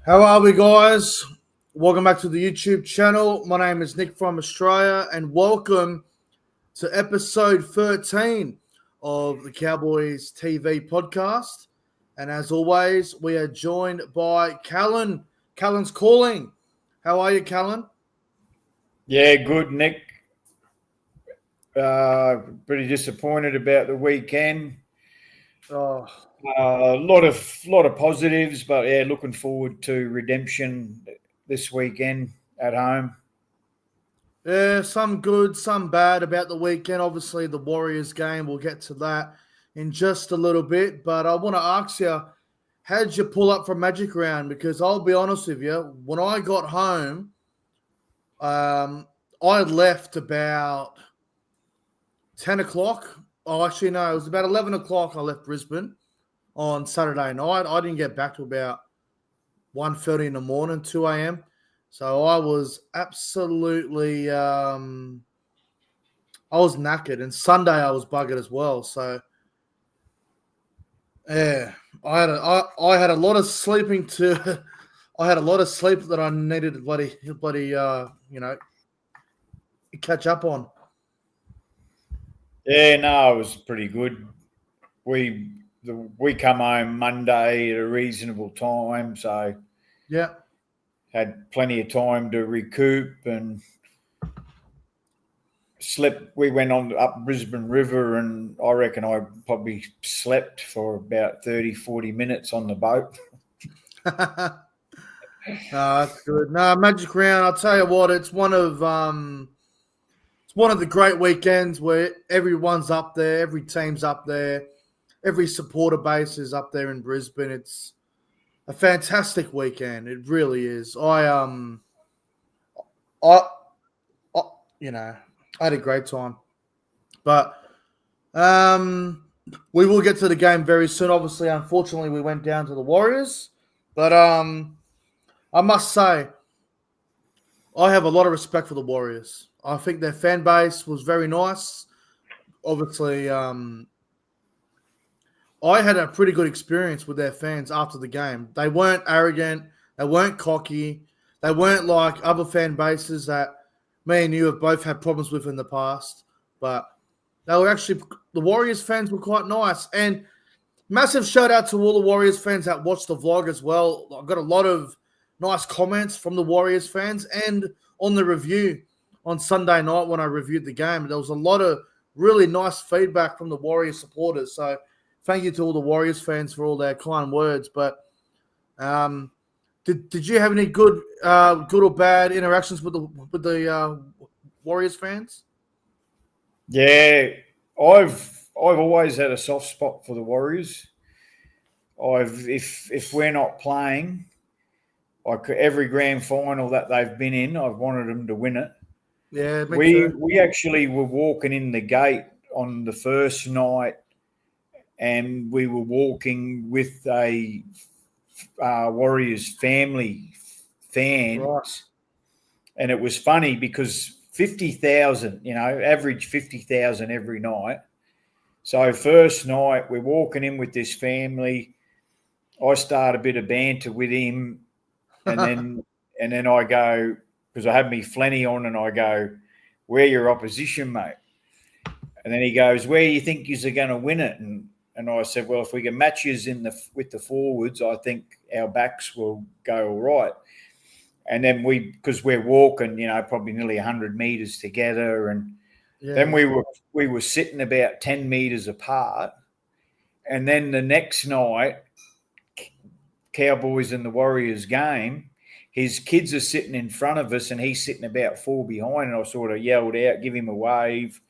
How are we, guys? Welcome back to the YouTube channel. My name is Nick from Australia, and welcome to episode 13 of the Cowboys TV podcast. And as always, we are joined by Callan. Callan's calling. How are you, Callan? Yeah, good, Nick. Pretty disappointed about the weekend. Oh, A lot of positives, but yeah, looking forward to redemption this weekend at home. yeah, some good, some bad about the weekend. Obviously, the Warriors game, we'll get to that in just a little bit. But I want to ask you, how did you pull up from Magic Round? Because I'll be honest with you, when I got home, I left about 10 o'clock. Oh, actually, no, it was about 11 o'clock I left Brisbane on Saturday night. I didn't get back to about 1:30 in the morning, 2 a.m. So I was absolutely I was knackered. And Sunday I was buggered as well. So yeah, I had a lot of sleeping to I had a lot of sleep that I needed to bloody catch up on. Yeah, no, it was pretty good. We come home Monday at a reasonable time, so Yeah. had plenty of time to recoup and slept. We went on up Brisbane River, and I reckon I probably slept for about 30, 40 minutes on the boat. No, that's good. No, Magic Round, I'll tell you what, it's one of the great weekends where everyone's up there, every team's up there, every supporter base is up there in Brisbane. It's a fantastic weekend. It really is. I I had a great time. But we will get to the game very soon. Obviously, unfortunately, we went down to the Warriors. But I must say, I have a lot of respect for the Warriors. I think their fan base was very nice. Obviously, I had a pretty good experience with their fans after the game. They weren't arrogant. They weren't cocky. They weren't like other fan bases that me and you have both had problems with in the past. But they were actually, the Warriors fans were quite nice. And massive shout out to all the Warriors fans that watched the vlog as well. I got a lot of nice comments from the Warriors fans, and on the review on Sunday night when I reviewed the game, there was a lot of really nice feedback from the Warriors supporters. So thank you to all the Warriors fans for all their kind words. But did you have any good or bad interactions with the Warriors fans? Yeah, I've always had a soft spot for the Warriors. If we're not playing, like every grand final that they've been in, I've wanted them to win it. Yeah, we actually were walking in the gate on the first night, and we were walking with a Warriors family fans, right. And it was funny because 50,000, average 50,000 every night. So first night we're walking in with this family. I start a bit of banter with him, and then I go, because I have me flenny on, and I go, "We're your opposition, mate." And then he goes, "Where do you think you're going to win it?" And I said, "Well, if we can match yous with the forwards, I think our backs will go all right." And then because we're walking, probably nearly 100 meters together, and then we were sitting about 10 meters apart. And then the next night, Cowboys and the Warriors game, his kids are sitting in front of us, and he's sitting about 4 behind. And I sort of yelled out, "Give him a wave."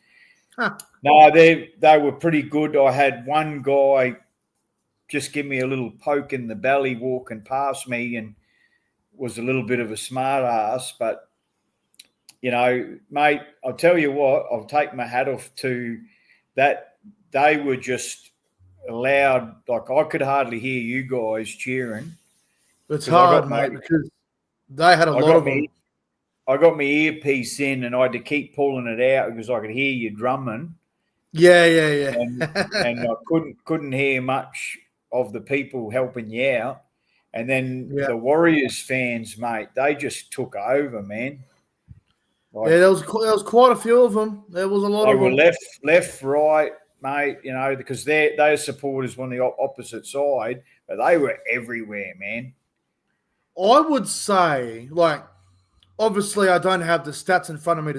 Huh. No, they were pretty good. I had one guy just give me a little poke in the belly walking past me, and was a little bit of a smart ass. But, mate, I'll tell you what, I'll take my hat off to that. They were just loud. Like, I could hardly hear you guys cheering. It's hard, mate, because they had a lot of them. I got my earpiece in, and I had to keep pulling it out because I could hear you drumming. Yeah. And I couldn't hear much of the people helping you out. And then the Warriors fans, mate, they just took over, man. Like, there was quite a few of them. There was a lot of them. They were left, right, mate, because their supporters were on the opposite side, but they were everywhere, man. I would say, like, obviously I don't have the stats in front of me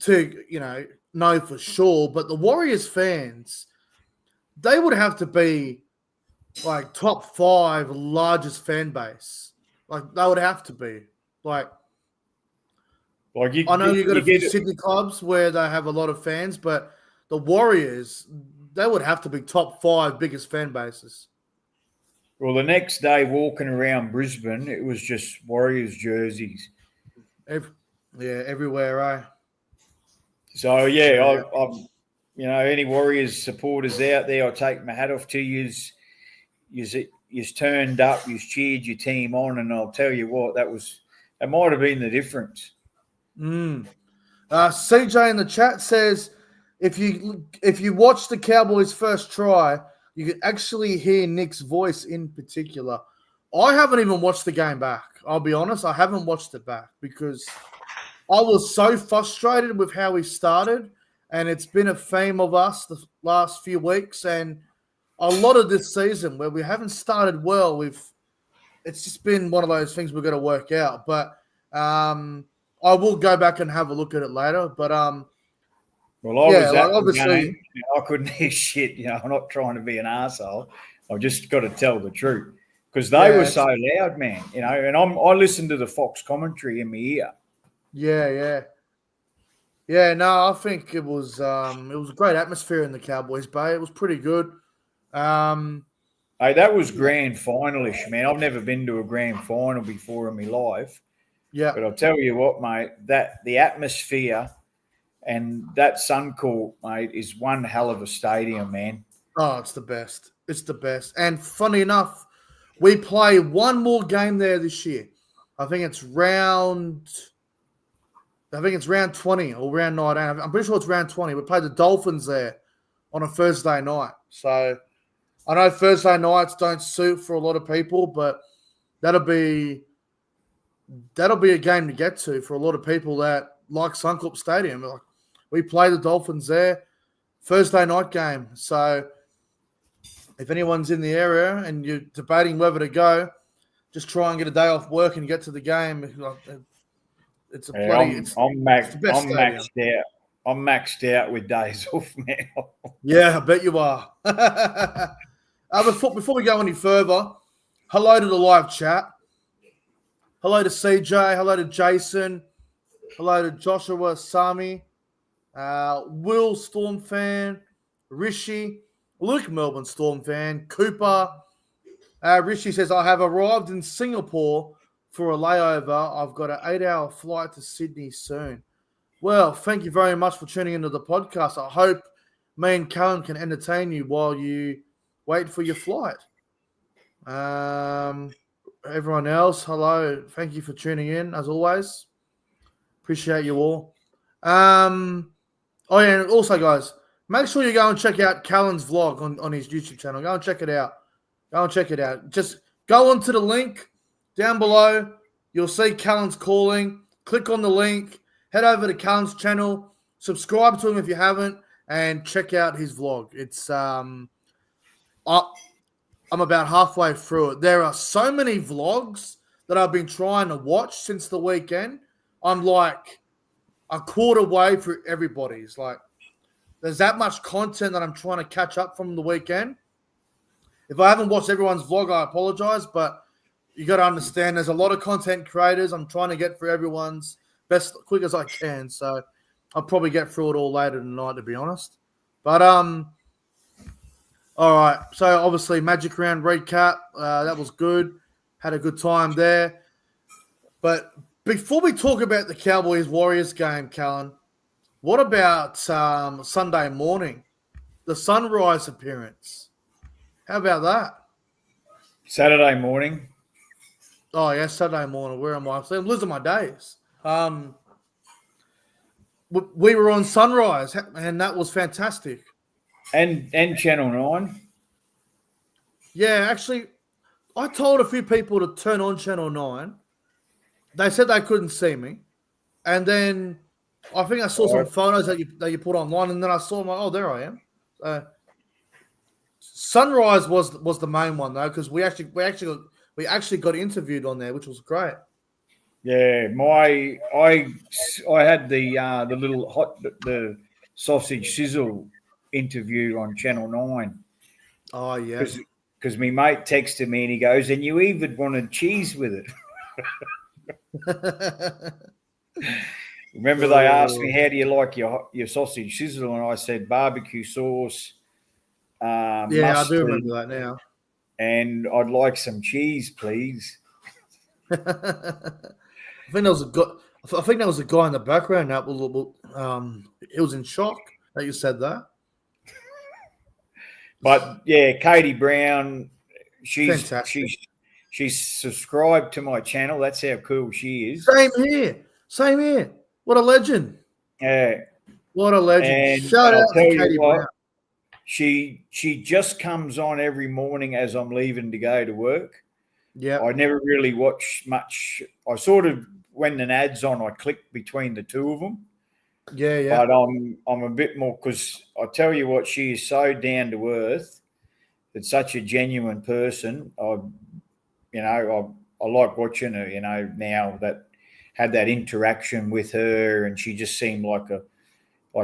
to know for sure, but the Warriors fans, they would have to be like top 5 largest fan base. Like, they would have to be. Like I know you got a few Sydney clubs where they have a lot of fans, but the Warriors, they would have to be top 5 biggest fan bases. Well, the next day walking around Brisbane, it was just Warriors jerseys. Everywhere, eh? So, yeah, I'm any Warriors supporters out there, I take my hat off to you. You've turned up, you've cheered your team on, and I'll tell you what, that might have been the difference. CJ in the chat says, if you watch the Cowboys' first try, you can actually hear Nick's voice in particular. I haven't even watched the game back. I'll be honest, I haven't watched it back because I was so frustrated with how we started, and it's been a theme of us the last few weeks and a lot of this season where we haven't started well. It's just been one of those things we've got to work out. But I will go back and have a look at it later. But obviously, I couldn't hear shit. I'm not trying to be an arsehole. I've just got to tell the truth because they were so loud, man. And I listened to the Fox commentary in my ear. Yeah. No, I think it was a great atmosphere in the Cowboys Bay. It was pretty good. Hey, that was grand finalish, man. I've never been to a grand final before in my life. Yeah. But I'll tell you what, mate, that the atmosphere and that Suncorp, mate, is one hell of a stadium, man. Oh, it's the best. It's the best. And funny enough, we play one more game there this year. I think it's round 20 or round 19. I'm pretty sure it's round 20. We play the Dolphins there on a Thursday night. So I know Thursday nights don't suit for a lot of people, but that'll be a game to get to for a lot of people that like Suncorp Stadium. Like, we play the Dolphins there, Thursday night game. So if anyone's in the area and you're debating whether to go, just try and get a day off work and get to the game. It's a bloody. I'm maxed out. I'm maxed out with days off now. Yeah, I bet you are. Before we go any further, hello to the live chat. Hello to CJ. Hello to Jason. Hello to Joshua Sami. Will Storm fan. Rishi. Luke Melbourne Storm fan. Cooper. Rishi says, I have arrived in Singapore for a layover. I've got an 8-hour flight to Sydney soon. Well, thank you very much for tuning into the podcast. I hope me and Callum can entertain you while you wait for your flight. Everyone else, hello. Thank you for tuning in, as always. Appreciate you all. And also, guys, make sure you go and check out Callum's vlog on his YouTube channel. Go and check it out. Just go onto the link down below. You'll see Callum's calling. Click on the link. Head over to Callum's channel. Subscribe to him if you haven't, and check out his vlog. It's I'm about halfway through it. There are so many vlogs that I've been trying to watch since the weekend. I'm like a quarter way through everybody's. Like, there's that much content that I'm trying to catch up from the weekend. If I haven't watched everyone's vlog, I apologize, but you got to understand there's a lot of content creators. I'm trying to get through everyone's best quick as I can. So I'll probably get through it all later tonight, to be honest. But all right. So obviously Magic Round recap. That was good. Had a good time there. But before we talk about the Cowboys-Warriors game, Callan, what about Sunday morning? The sunrise appearance. How about that? Saturday morning. Oh, yeah, Saturday morning. Where am I? I'm losing my days. We were on Sunrise, and that was fantastic. And Channel 9. Yeah, actually, I told a few people to turn on Channel 9. They said they couldn't see me. And then I think I saw some photos that you put online, and then I saw my, oh, there I am. Sunrise was the main one though, because we actually got interviewed on there, which was great. Yeah, I had the little the sausage sizzle interview on Channel 9. Oh yeah. Because my mate texted me and he goes, and you even wanted cheese with it. Remember they asked me, how do you like your sausage sizzle? And I said barbecue sauce, yeah, mustard, I do remember that now. And I'd like some cheese, please. I think there was a guy in the background that he was in shock that you said that. But yeah, Katie Brown, she's subscribed to my channel. That's how cool she is. Same here. What a legend. Yeah. What a legend. And Shout out to Katie Brown. She just comes on every morning as I'm leaving to go to work. Yeah. I never really watch much. I sort of, when an ad's on, I click between the two of them. Yeah, yeah. But I'm a bit more, because I tell you what, she is so down to earth. It's such a genuine person. I like watching her. Now that had that interaction with her, and she just seemed like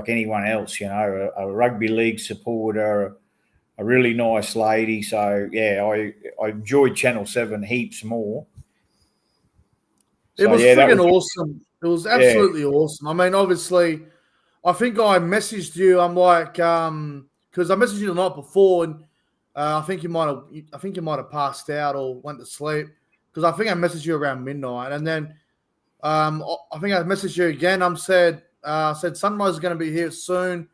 anyone else. A rugby league supporter, a really nice lady. So yeah, I enjoyed Channel 7 heaps more. It was freaking awesome. It was absolutely awesome. I mean, obviously, I think I messaged you. I'm like, because I messaged you the night before, and I think you might have passed out or went to sleep, because I think I messaged you around midnight, and then I think I messaged you again. I said Sunrise is going to be here soon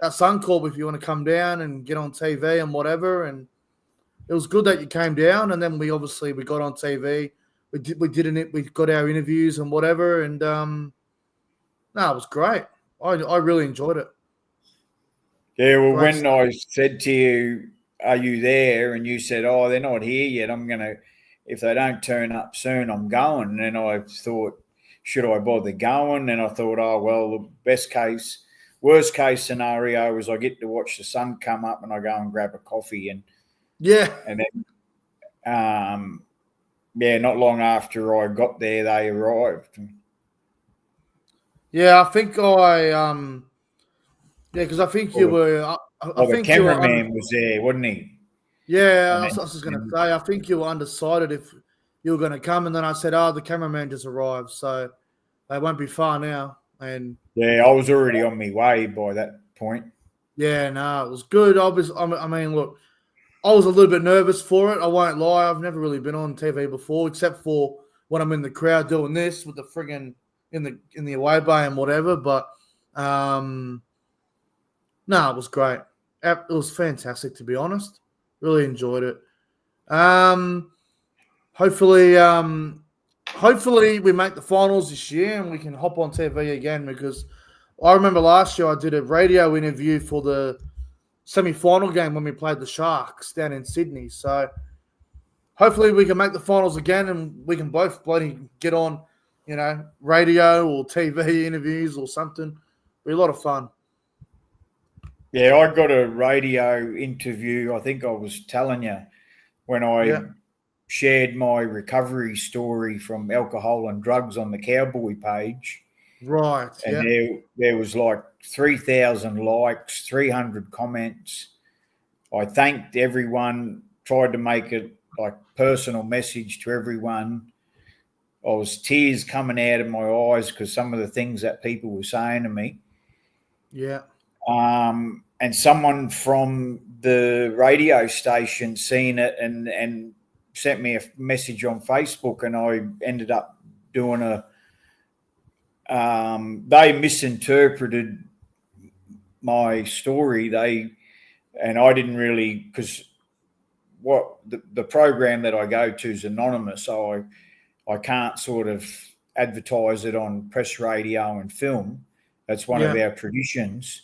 at Suncorp if you want to come down and get on TV and whatever. And it was good that you came down, and then we got on TV. We got our interviews and whatever, and it was great. I really enjoyed it. Yeah, well, when I said to you, are you there? And you said, oh, they're not here yet. If they don't turn up soon, I'm going. And I thought, should I bother going? And I thought, oh, well, the worst case scenario is I get to watch the sun come up and I go and grab a coffee. And then, not long after I got there, they arrived. Yeah, I think because I think you were. The cameraman was there, wasn't he? Yeah, I was just going to say, I think you were undecided if you were going to come, and then I said, "Oh, the cameraman just arrived, so they won't be far now." And yeah, I was already on my way by that point. Yeah, no, it was good. I mean, look, I was a little bit nervous for it. I won't lie. I've never really been on TV before, except for when I'm in the crowd doing this with the friggin' in the away bay and whatever. But no, it was great. It was fantastic, to be honest. Really enjoyed it. Hopefully we make the finals this year and we can hop on TV again, because I remember last year I did a radio interview for the semi-final game when we played the Sharks down in Sydney. So hopefully we can make the finals again and we can both bloody get on, radio or TV interviews or something. Be a lot of fun. Yeah, I got a radio interview. I think I was telling you when I shared my recovery story from alcohol and drugs on the Cowboy page. Right. And there was like 3,000 likes, 300 comments. I thanked everyone, tried to make it like personal message to everyone. I was tears coming out of my eyes because some of the things that people were saying to me. Yeah. And someone from the radio station seen it and sent me a message on Facebook, and I ended up doing they misinterpreted my story. And I didn't really, because what the program that I go to is anonymous, so I can't sort of advertise it on press radio and film. That's one of our traditions.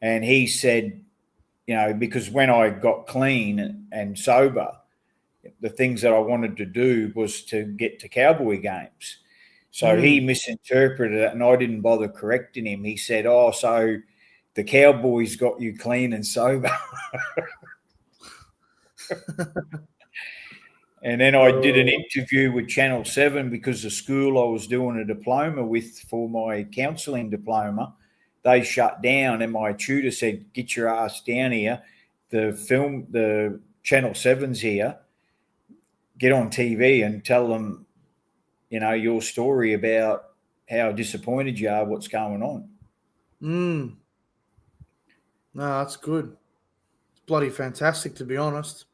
And he said, because when I got clean and sober, the things that I wanted to do was to get to Cowboy games. So he misinterpreted it, and I didn't bother correcting him. He said, "Oh, so the Cowboys got you clean and sober." And then I did an interview with Channel 7 because the school I was doing a diploma with for my counselling diploma, they shut down, and my tutor said, "Get your ass down here. The Channel 7's here. Get on TV and tell them, your story about how disappointed you are, what's going on." No, that's good. It's bloody fantastic, to be honest.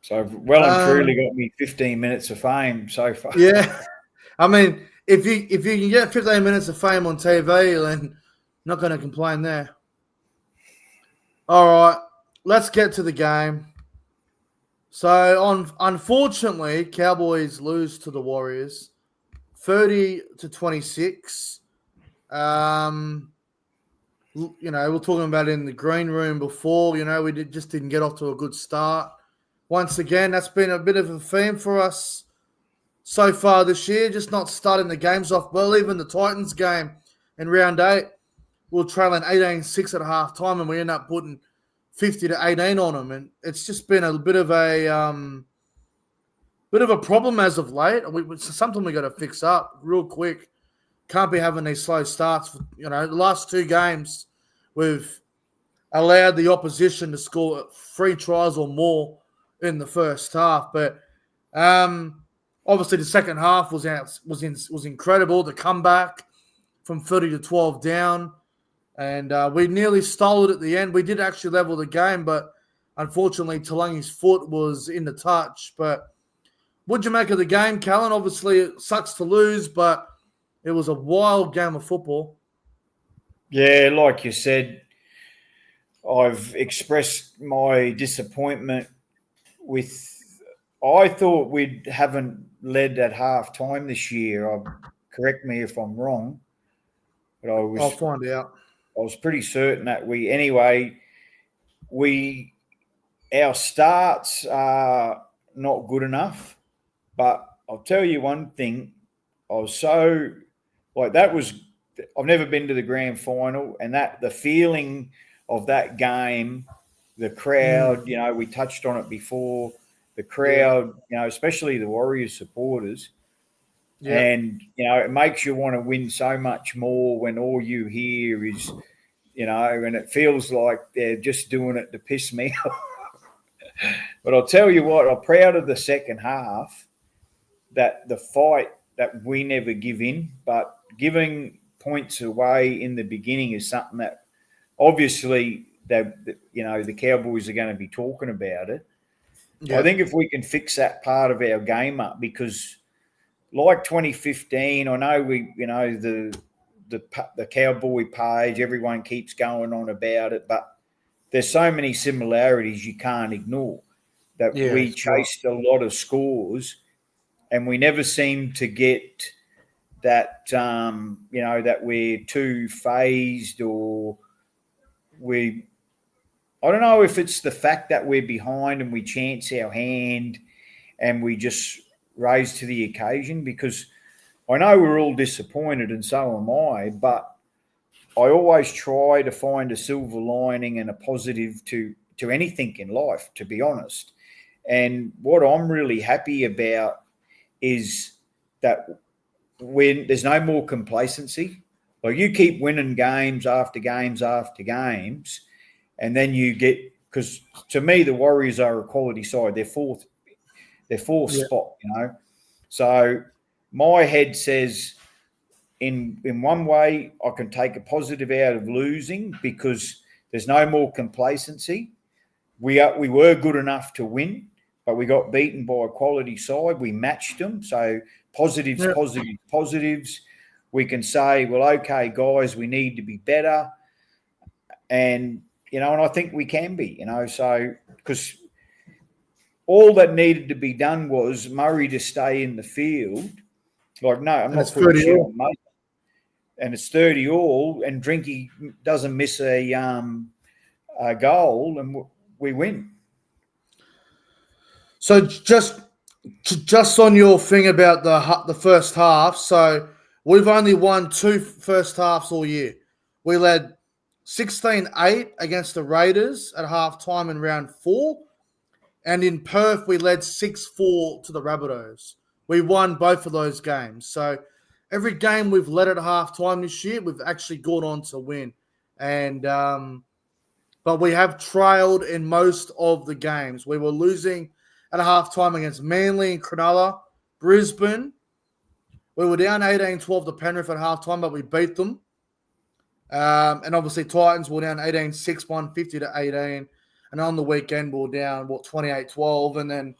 So well and truly got me 15 minutes of fame so far. Yeah. I mean, if you can get 15 minutes of fame on TV, then not going to complain there. All right, let's get to the game. So, unfortunately, Cowboys lose to the Warriors, 30-26. We're talking about it in the green room before. We just didn't get off to a good start. Once again, that's been a bit of a theme for us so far this year, just not starting the games off well. Even the Titans game in round 8, we were trailing 18-6 at halftime, and we end up putting 50-18 on them. And it's just been a bit of a problem as of late. It's something we got to fix up real quick. Can't be having these slow starts. The last 2 games, we've allowed the opposition to score 3 tries or more in the first half. But obviously the second half was incredible. The comeback from 30-12 down, and we nearly stole it at the end. We did actually level the game, but unfortunately Talangi's foot was in the touch. But what'd you make of the game, Callan? Obviously it sucks to lose, but it was a wild game of football. Yeah, like you said, I've expressed my disappointment I thought we haven't led at half time this year. Correct me if I'm wrong, but I'll find out. I was pretty certain that our starts are not good enough. But I'll tell you one thing, I've never been to the grand final, and the feeling of that game, the crowd, we touched on it before, the crowd, especially the Warriors supporters. Yeah. And, it makes you want to win so much more when all you hear is, and it feels like they're just doing it to piss me off. But I'll tell you what, I'm proud of the second half, that the fight that we never give in, but giving points away in the beginning is something that obviously the Cowboys are going to be talking about it. Yeah. I think if we can fix that part of our game up, because like 2015, I know the Cowboy page, everyone keeps going on about it, but there's so many similarities you can't ignore. That we chased a lot of scores, and we never seemed to get that, that we're too phased, or I don't know if it's the fact that we're behind and we chance our hand and we just rise to the occasion, because I know we're all disappointed, and so am I, but I always try to find a silver lining and a positive to anything in life, to be honest. And what I'm really happy about is that when there's no more complacency. Like, you keep winning games after games after games, and then you get, because to me the Warriors are a quality side. They're fourth spot, So my head says, in one way, I can take a positive out of losing, because there's no more complacency. We were good enough to win, but we got beaten by a quality side. We matched them. So positives. We can say, well, okay, guys, we need to be better. And, and I think we can be, so, because all that needed to be done was Murray to stay in the field. Like, no, I'm not putting shit on Murray. And it's 30 all, and Drinky doesn't miss a goal, and we win. So just Just on your thing about the first half, so we've only won two first halves all year. We led 16-8 against the Raiders at halftime in round 4, and in Perth we led 6-4 to the Rabbitohs. We won both of those games. So every game we've led at halftime this year, we've actually gone on to win. And but we have trailed in most of the games. We were losing at halftime against Manly and Cronulla, Brisbane. We were down 18-12 to Penrith at halftime, but we beat them. And obviously Titans were down 18-6, 150-18. And on the weekend, we were down, 28-12, and then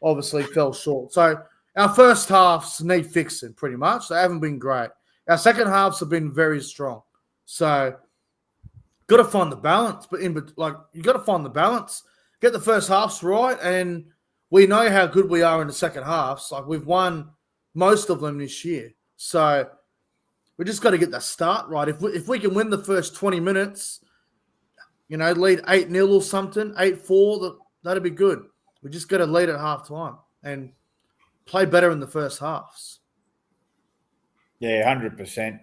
obviously fell short. So our first halves need fixing pretty much. They haven't been great. Our second halves have been very strong. So got to find the balance, but you got to find the balance. Get the first halves right, and we know how good we are in the second halves. Like we've won most of them this year, so we just got to get the start right. If we can win the first 20 minutes, lead 8-0 or something, 8-4, that'd be good. We just got to lead at halftime and play better in the first halves. Yeah, 100%.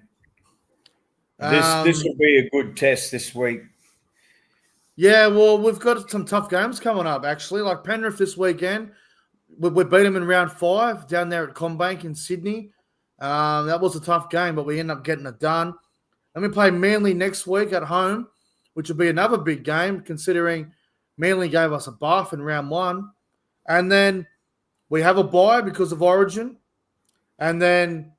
This will be a good test this week. Yeah, well, we've got some tough games coming up, actually. Like Penrith this weekend, we beat them in round 5 down there at Combank in Sydney. That was a tough game, but we ended up getting it done. And we play Manly next week at home, which will be another big game, considering Manly gave us a bath in round 1. And then we have a bye because of Origin. And then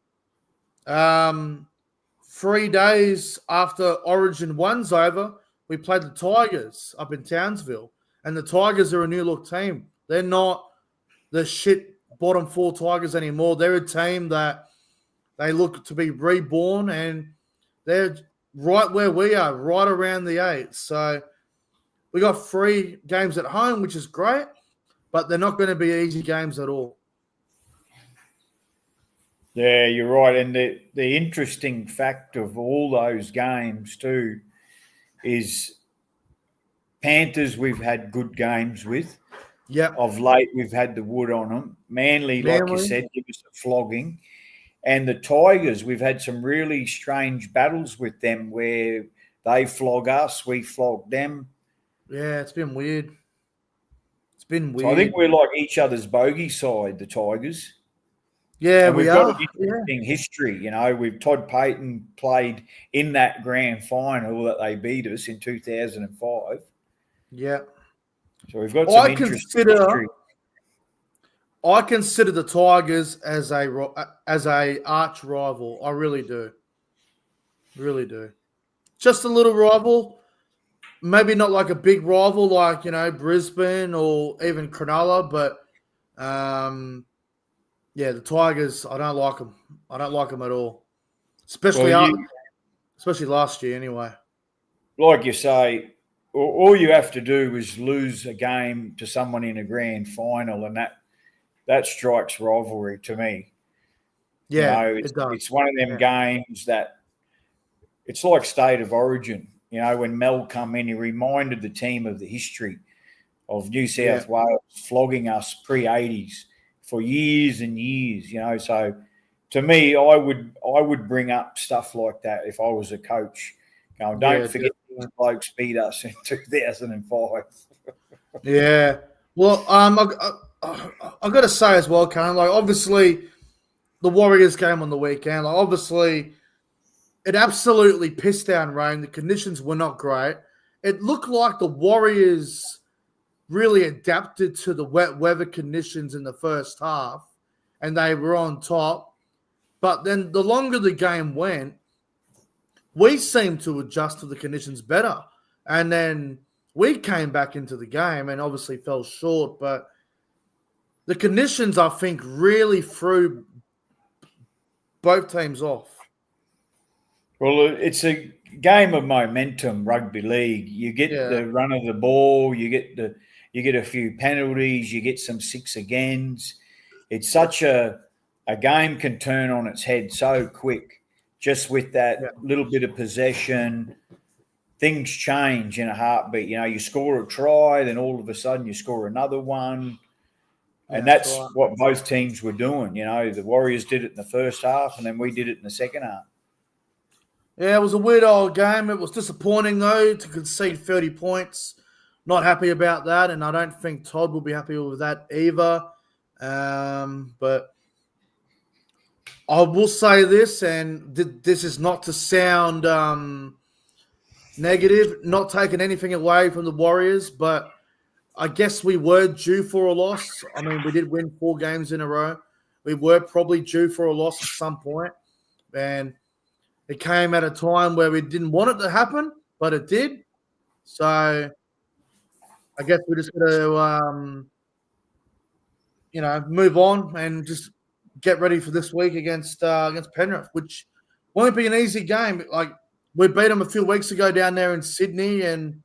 3 days after Origin 1's over, we played the Tigers up in Townsville. And the Tigers are a new look team. They're not the shit bottom 4 Tigers anymore. They're a team that they look to be reborn, and they're right where we are, right around the 8. So we got 3 games at home, which is great, but they're not going to be easy games at all. Yeah, you're right. And the interesting fact of all those games too is Panthers we've had good games with. Yeah. Of late, we've had the wood on them. Manly, like you said, give us a flogging. And the Tigers, we've had some really strange battles with them where they flog us, we flog them. Yeah, it's been weird. It's been weird. So I think we're like each other's bogey side, the Tigers. Yeah, and we've we got are. an interesting history. We've Todd Payton played in that grand final that they beat us in 2005. Yeah. So we've got some interesting history. I consider the Tigers as a arch rival. I really do. Really do. Just a little rival. Maybe not like a big rival like, Brisbane or even Cronulla, but yeah, the Tigers, I don't like them. I don't like them at all. Especially last year anyway. Like you say, all you have to do is lose a game to someone in a grand final, and that strikes rivalry to me. Yeah, it does. It's one of them games that it's like State of Origin. When Mel come in, he reminded the team of the history of New South Wales flogging us pre-80s for years and years. So to me, I would bring up stuff like that if I was a coach. Don't forget these blokes beat us in 2005. Yeah. Well, I've got to say as well, Karen, obviously the Warriors game on the weekend, obviously it absolutely pissed down rain. The conditions were not great. It looked like the Warriors really adapted to the wet weather conditions in the first half, and they were on top. But then the longer the game went, we seemed to adjust to the conditions better. And then we came back into the game and obviously fell short. But the conditions, I think, really threw both teams off. Well, it's a game of momentum, rugby league. You get the run of the ball, you get a few penalties, you get some 6 agains. It's such a game can turn on its head so quick, just with that little bit of possession. Things change in a heartbeat. You score a try, then all of a sudden you score another one. And Yeah, that's that's right. what both teams were doing. The Warriors did it in the first half, and then we did it in the second half. Yeah, it was a weird old game. It was disappointing, though, to concede 30 points. Not happy about that, and I don't think Todd will be happy with that either. But I will say this, and this is not to sound negative, not taking anything away from the Warriors, but I guess we were due for a loss. I mean, we did win 4 games in a row. We were probably due for a loss at some point, and it came at a time where we didn't want it to happen, but it did. So I guess we're just going to, move on and just get ready for this week against Penrith, which won't be an easy game. Like we beat them a few weeks ago down there in Sydney, and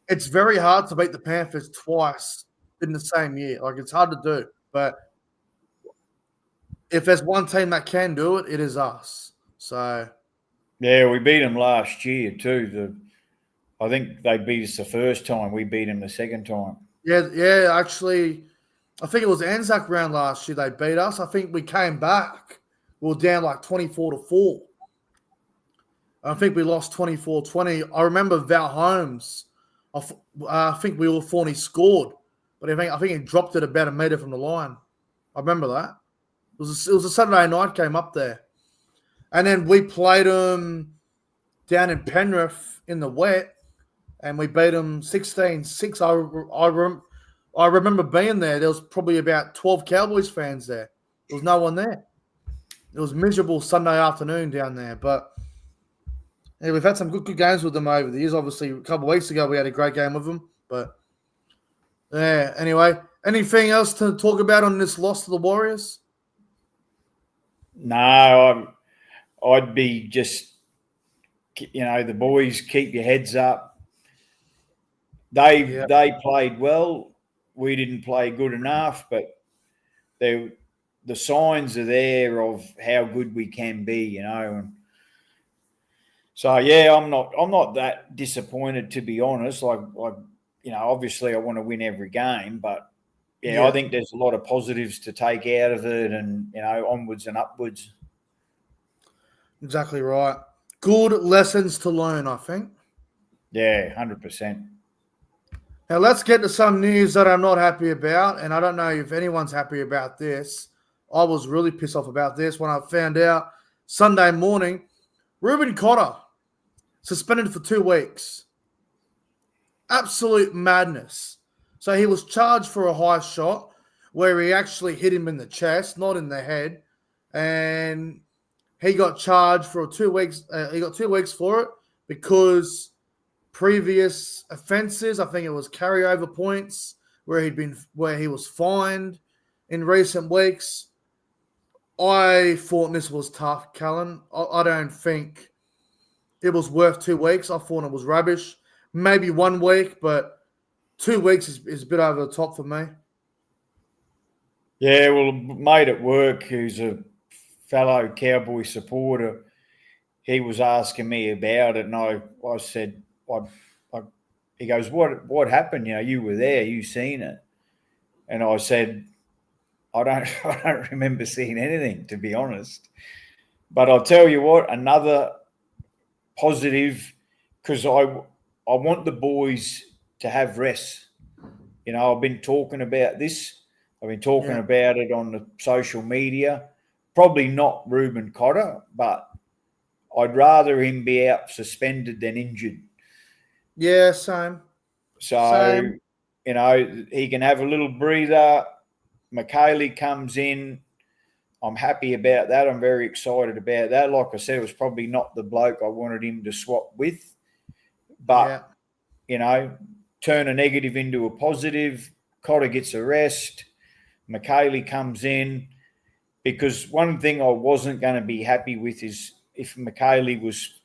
it's very hard to beat the Panthers twice in the same year. Like it's hard to do, but if there's one team that can do it, it is us. So Yeah, we beat them last year too. I think they beat us the first time. We beat them the second time. yeah. Actually, I think it was Anzac round last year they beat us. I think we came back. We were down like 24-4. I think we lost 24-20. I remember Val Holmes. I think we all thought he scored, but I think he dropped it about a metre from the line. I remember that. It was a Saturday night game up there. And then we played them down in Penrith in the wet, and we beat them 16-6. I remember being there. There was probably about 12 Cowboys fans there. There was no one there. It was miserable Sunday afternoon down there. But yeah, we've had some good games with them over the years. Obviously, a couple of weeks ago, we had a great game with them. But yeah, anyway, anything else to talk about on this loss to the Warriors? No, I'd be just, the boys, keep your heads up. They played well. We didn't play good enough, but the signs are there of how good we can be, And so yeah, I'm not that disappointed, to be honest. Like obviously I want to win every game, but yeah, I think there's a lot of positives to take out of it, and onwards and upwards. Exactly right. Good lessons to learn, I think. Yeah, 100%. Now let's get to some news that I'm not happy about, and I don't know if anyone's happy about this. I was really pissed off about this when I found out Sunday morning. Reuben Cotter suspended for 2 weeks. Absolute madness. So he was charged for a high shot where he actually hit him in the chest, not in the head, and he got charged for 2 weeks. He got 2 weeks for it because previous offences, I think it was carryover points where he was fined in recent weeks. I thought this was tough, Callan. I don't think it was worth 2 weeks. I thought it was rubbish. Maybe 1 week, but 2 weeks is a bit over the top for me. Yeah, well, mate at work, who's a fellow Cowboy supporter, he was asking me about it, and I said, he goes, what happened? You were there, you seen it, and I said, I don't remember seeing anything, to be honest. But I'll tell you what, another positive, because I want the boys to have rest. I've been talking about this. I've been talking about it on the social media. Probably not Reuben Cotter, but I'd rather him be out suspended than injured. Yeah, same. So, he can have a little breather. McKaylee comes in. I'm happy about that. I'm very excited about that. Like I said, it was probably not the bloke I wanted him to swap with. But, turn a negative into a positive. Cotter gets a rest. McKaylee comes in. Because one thing I wasn't going to be happy with is if McKaylee was,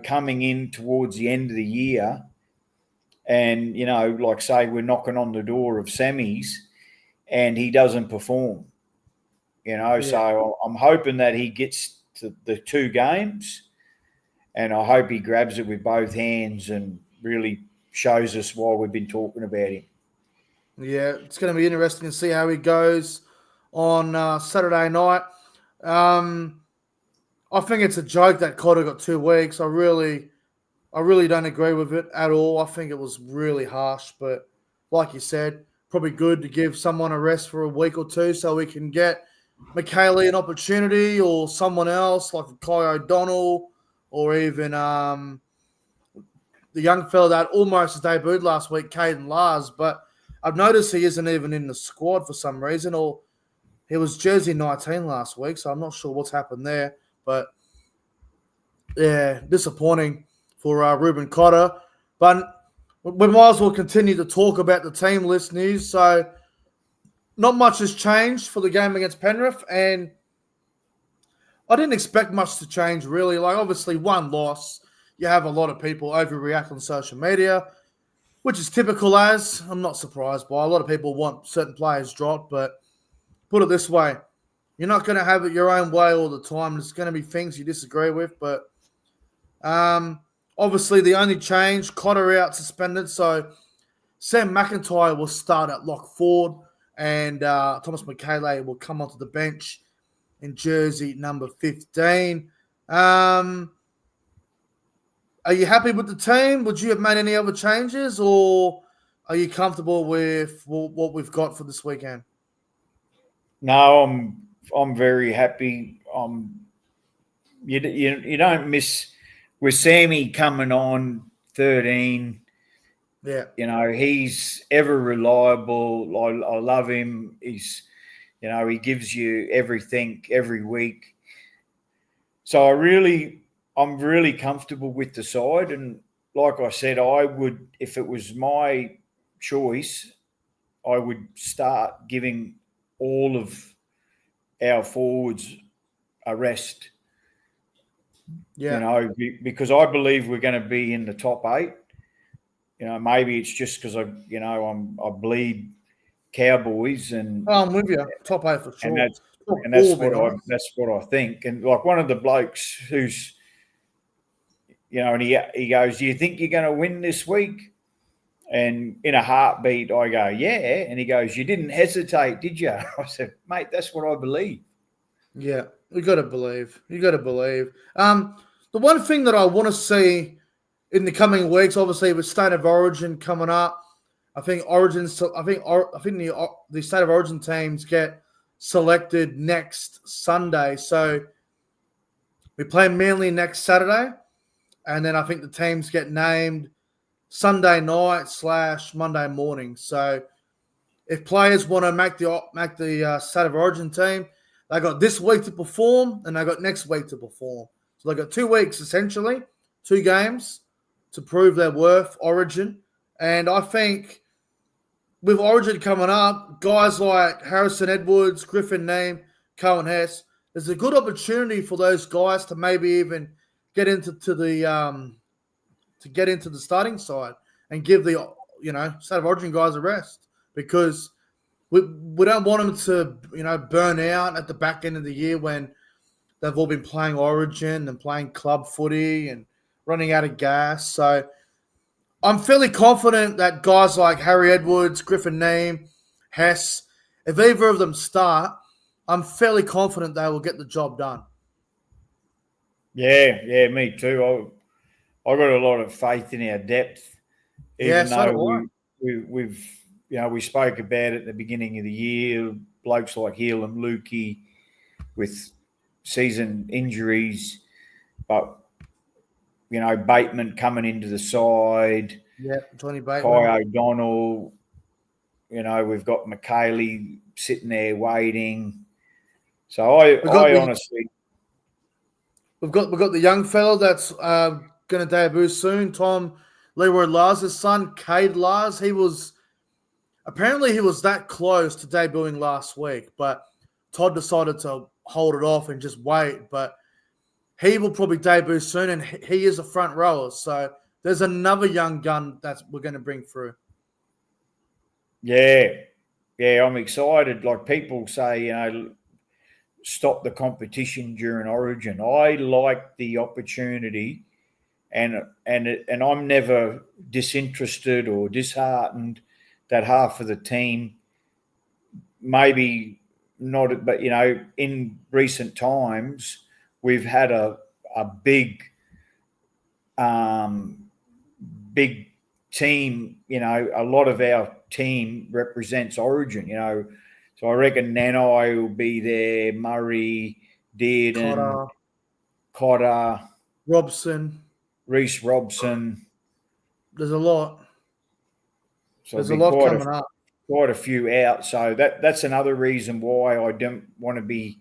coming in towards the end of the year and, like say we're knocking on the door of semis and he doesn't perform, So I'm hoping that he gets to the 2 games and I hope he grabs it with both hands and really shows us why we've been talking about him. Yeah, it's going to be interesting to see how he goes on Saturday night. Um, I think it's a joke that Cotter got 2 weeks. I really don't agree with it at all. I think it was really harsh, but like you said, probably good to give someone a rest for a week or two so we can get McKaylee an opportunity or someone else like Kai O'Donnell or even the young fella that almost debuted last week, Caden Lars. But I've noticed he isn't even in the squad for some reason, or he was jersey 19 last week, so I'm not sure what's happened there. But yeah, disappointing for Ruben Cotter. But we might as well continue to talk about the team list news. So not much has changed for the game against Penrith, and I didn't expect much to change really. Like obviously one loss, you have a lot of people overreact on social media, which is typical as I'm not surprised by. A lot of people want certain players dropped, but put it this way, you're not going to have it your own way all the time. There's going to be things you disagree with, but obviously the only change, Cotter out suspended, so Sam McIntyre will start at lock forward, and Thomas McKaylee will come onto the bench in jersey number 15. Are you happy with the team? Would you have made any other changes, or are you comfortable with what we've got for this weekend? No, I'm very happy. You don't miss with Sammy coming on 13. Yeah, He's ever reliable. I love him. He gives you everything every week. So I'm really comfortable with the side. And like I said, I would, if it was my choice, I would start giving all of our forwards a rest. yeah. Because I believe we're going to be in the top 8. Maybe it's just because I bleed Cowboys I'm with you. Top 8 for and sure. Top 4, be honest. that's what I think. And like one of the blokes who's and he goes, "Do you think you're going to win this week?" And in a heartbeat, I go, "Yeah." And he goes, "You didn't hesitate, did you?" I said, "Mate, that's what I believe." Yeah, you got to believe. You got to believe. The one thing that I want to see in the coming weeks, obviously, with State of Origin coming up, I think Origins. I think the State of Origin teams get selected next Sunday. So we play Manly next Saturday, and then I think the teams get named Sunday night / Monday morning. So if players want to make the State of Origin team, they got this week to perform, and they got next week to perform. So they got 2 weeks essentially, 2 games to prove their worth. Origin, and I think with Origin coming up, guys like Harrison Edwards, Griffin Neame, Cohen Hess, there's a good opportunity for those guys to maybe even get into the starting side and give the State of Origin guys a rest, because we don't want them to burn out at the back end of the year when they've all been playing Origin and playing club footy and running out of gas. So I'm fairly confident that guys like Harry Edwards, Griffin Neame, Hess, if either of them start, I'm fairly confident they will get the job done. Yeah, me too. I got a lot of faith in our depth, Yeah, even so though do I. we spoke about it at the beginning of the year. Blokes like Heel and Lukey with season injuries, but Bateman coming into the side, Yeah, Johnny Bateman. Kai O'Donnell. We've got McKaylee sitting there waiting. So I honestly, we've got the young fella that's going to debut soon, Tom Leroy Lars' son, Cade Lars. He was that close to debuting last week, but Todd decided to hold it off and just wait. But he will probably debut soon, and he is a front rower. So there's another young gun that we're going to bring through. yeah, I'm excited. Like people say, stop the competition during Origin. I like the opportunity, and I'm never disinterested or disheartened that half of the team. Maybe not, but in recent times we've had a big big team. A lot of our team represents Origin. So I reckon Nanai will be there, Murray, Dearden, Cotter, Robson, Reece Robson. There's a lot. So There's a lot coming up. Quite a few out. So that's another reason why I don't want to be,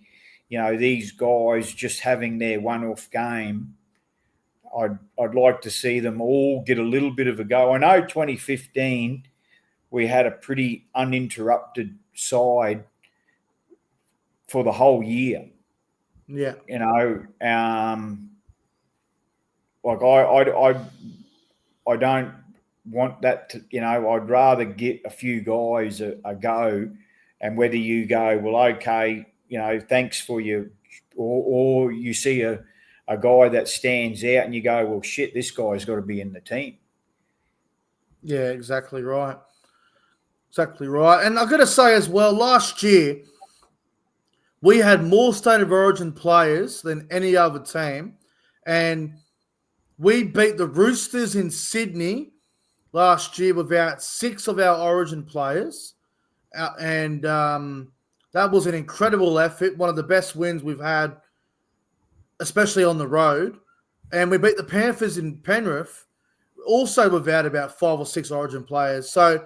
these guys just having their one-off game. I'd like to see them all get a little bit of a go. I know 2015 we had a pretty uninterrupted side for the whole year. Yeah. Like I don't want that to, I'd rather get a few guys a go, and whether you go, well, okay, thanks for your, or you see a guy that stands out and you go, well, shit, this guy's got to be in the team. Yeah, exactly right. Exactly right. And I've got to say as well, last year, we had more State of Origin players than any other team. And we beat the Roosters in Sydney last year without 6 of our Origin players. And that was an incredible effort, one of the best wins we've had, especially on the road. And we beat the Panthers in Penrith, also without about 5 or 6 Origin players. So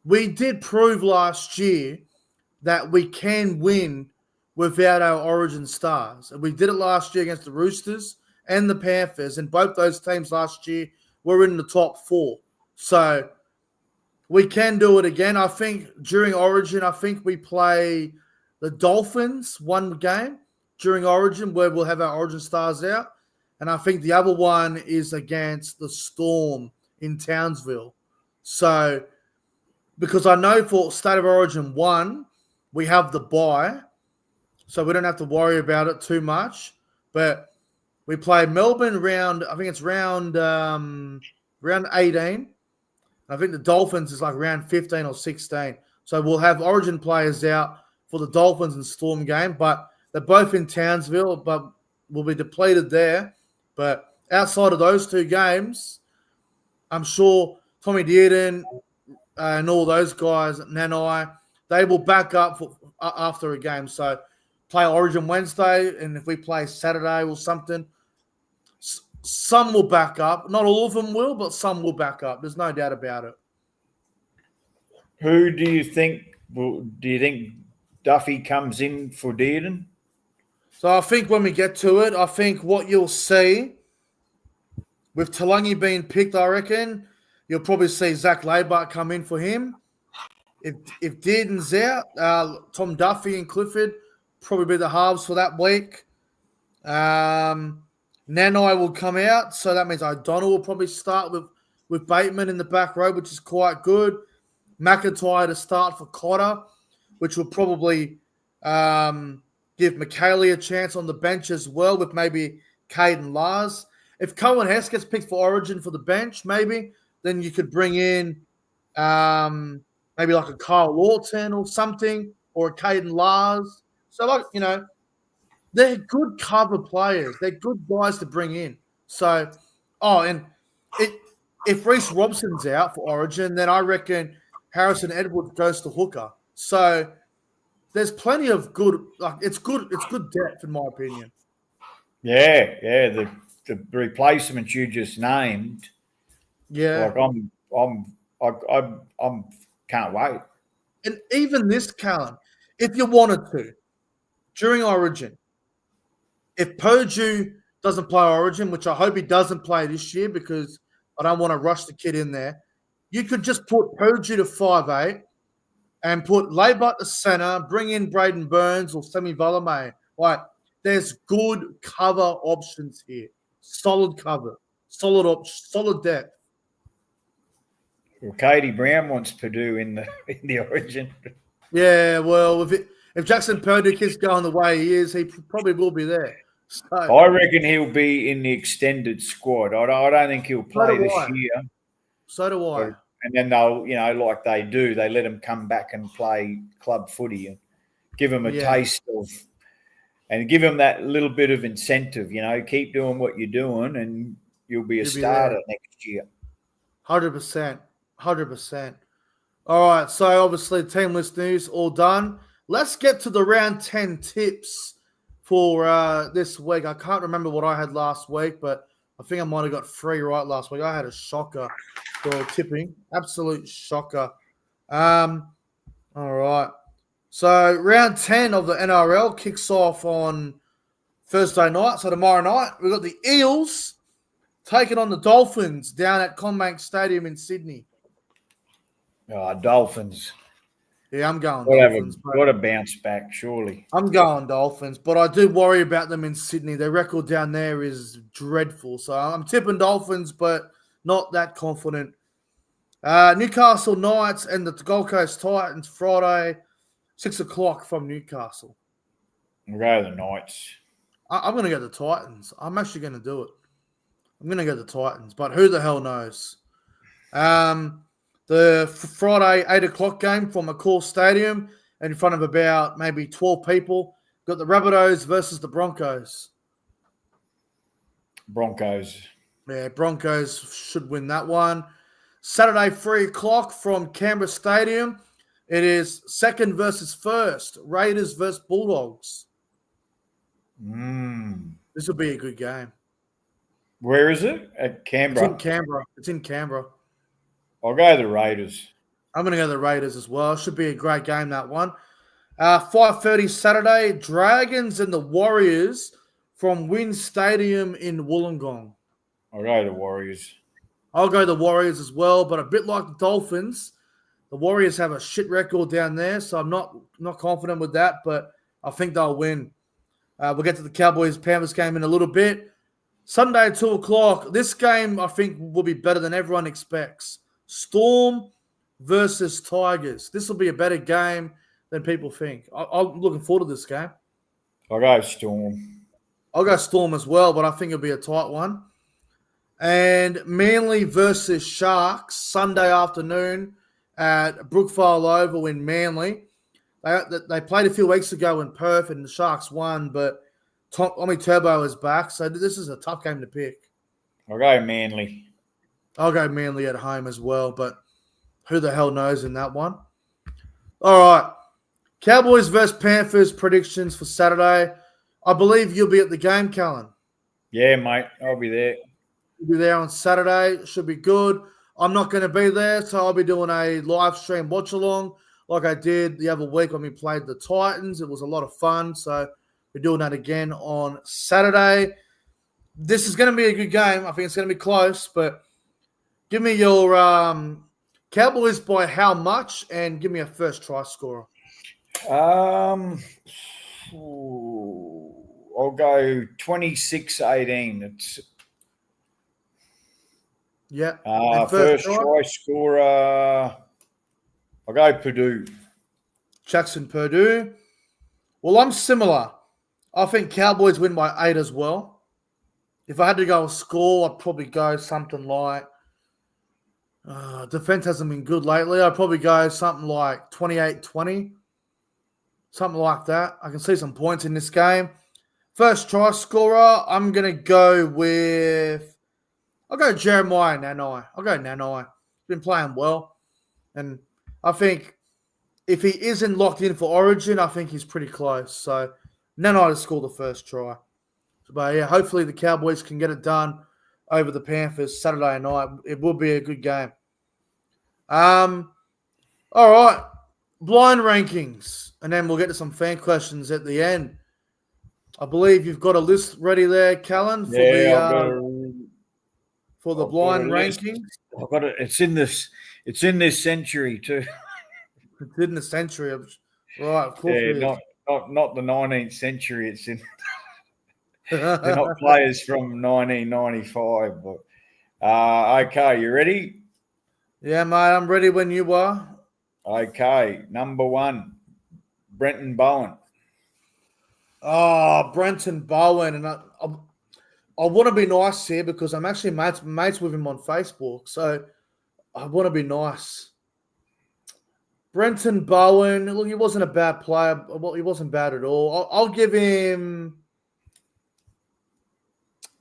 we did prove last year that we can win without our Origin stars. And we did it last year against the Roosters and the Panthers, and both those teams last year were in the top 4. So we can do it again. I think during Origin, we play the Dolphins one game during Origin where we'll have our Origin stars out. And I think the other one is against the Storm in Townsville. So because I know for State of Origin 1, we have the bye, so we don't have to worry about it too much. But we play Melbourne round 18. I think the Dolphins is like round 15 or 16. So we'll have Origin players out for the Dolphins and Storm game, but they're both in Townsville, but we'll be depleted there. But outside of those 2 games, I'm sure Tommy Dearden and all those guys, Nanai, they will back up after a game. So play Origin Wednesday, and if we play Saturday or something, some will back up. Not all of them will, but some will back up. There's no doubt about it. Who do you think? Do you think Duffy comes in for Dearden? So I think when we get to it, I think what you'll see with Talangi being picked, I reckon you'll probably see Zach Laibart come in for him. If Dearden's out, Tom Duffy and Clifford probably be the halves for that week. Nanai will come out, so that means O'Donnell will probably start with Bateman in the back row, which is quite good. McIntyre to start for Cotter, which will probably give McKaylee a chance on the bench as well, with maybe Caden Lars. If Cohen Hess gets picked for Origin for the bench, maybe, then you could bring in maybe like a Kyle Lawton or something, or a Caden Lars. So, they're good cover players. They're good guys to bring in. So, if Reece Robson's out for Origin, then I reckon Harrison Edwards goes to hooker. So there's plenty of good. It's good depth in my opinion. Yeah. The replacements you just named. Yeah. I'm can't wait. And even this, Callan, if you wanted to, during Origin, if Purdue doesn't play Origin, which I hope he doesn't play this year because I don't want to rush the kid in there, you could just put Purdue to 5'8" and put Laibart to center, bring in Braden Burns or Semi Valame. There's good cover options here. Solid cover. Solid depth. Well, Katie Brown wants Purdue in the Origin. Yeah, well, if Jackson Purdue keeps going the way he is, he probably will be there. So, I reckon he'll be in the extended squad. I don't think he'll play this year. So do I. And then they'll, like they do, they let them come back and play club footy and give them a taste of, and give them that little bit of incentive, keep doing what you're doing and you'll be a starter next year. 100%. 100%. All right. So obviously team list news all done. Let's get to the round 10 tips for this week. I can't remember what I had last week, but I think I might have got 3 right last week. I had a shocker for tipping. Absolute shocker. All right. So round 10 of the NRL kicks off on Thursday night. So tomorrow night, we've got the Eels taking on the Dolphins down at CommBank Stadium in Sydney. Dolphins. Yeah, I'm going Dolphins. Got to bounce back, surely. I'm going Dolphins, but I do worry about them in Sydney. Their record down there is dreadful. So I'm tipping Dolphins, but not that confident. Newcastle Knights and the Gold Coast Titans Friday, 6 o'clock from Newcastle. We'll go the Knights. I'm going to go the Titans. I'm actually going to do it. I'm going to go the Titans, but who the hell knows? The Friday 8 o'clock game from McCall Stadium in front of about maybe 12 people. Got the Rabbitohs versus the Broncos. Broncos. Yeah, Broncos should win that one. Saturday 3 o'clock from Canberra Stadium. It is second versus first. Raiders versus Bulldogs. This will be a good game. Where is it? At Canberra? It's in Canberra. I'll go the Raiders. I'm going to go the Raiders as well. Should be a great game, that one. 5:30 Saturday, Dragons and the Warriors from Wynn Stadium in Wollongong. I'll go the Warriors. I'll go the Warriors as well, but a bit like the Dolphins, the Warriors have a shit record down there, so I'm not confident with that, but I think they'll win. We'll get to the Cowboys-Panthers game in a little bit. Sunday, 2 o'clock. This game, I think, will be better than everyone expects. Storm versus Tigers. This will be a better game than people think. I'm looking forward to this game. I'll go Storm. I'll go Storm as well, but I think it'll be a tight one. And Manly versus Sharks, Sunday afternoon at Brookvale Oval in Manly. They played a few weeks ago in Perth and the Sharks won, but Tommy Turbo is back, so this is a tough game to pick. I'll go Manly. I'll go Manly at home as well, but who the hell knows in that one? All right. Cowboys versus Panthers predictions for Saturday. I believe you'll be at the game, Callan. Yeah, mate. I'll be there. You'll be there on Saturday. Should be good. I'm not going to be there, so I'll be doing a live stream watch-along like I did the other week when we played the Titans. It was a lot of fun, so we're doing that again on Saturday. This is going to be a good game. I think it's going to be close, but give me your Cowboys by how much and give me a first try scorer. I'll go 26-18. Yeah. First try scorer, I'll go Purdue. Jackson Purdue. Well, I'm similar. I think Cowboys win by 8 as well. If I had to go a score, I'd probably go something like defense hasn't been good lately. I'd probably go something like 28-20. Something like that. I can see some points in this game. First try scorer, I'm going to go with I'll go Jeremiah Nanai. I'll go Nanai. He's been playing well. And I think if he isn't locked in for Origin, I think he's pretty close. So Nanai to score the first try. But yeah, hopefully the Cowboys can get it done over the Panthers Saturday night. It will be a good game. All right. Blind rankings. And then we'll get to some fan questions at the end. I believe you've got a list ready there, Callan, for the blind rankings. I've got it. It's in this century too. It's in the century. Right, of course. Yeah, not the 19th century. It's in. They're not players from 1995, but okay, you ready? Yeah, mate, I'm ready when you are. Okay, number 1, Brenton Bowen. Oh, Brenton Bowen, and I want to be nice here because I'm actually mates with him on Facebook. So I want to be nice. Brenton Bowen, look, he wasn't a bad player. Well, he wasn't bad at all. I'll give him.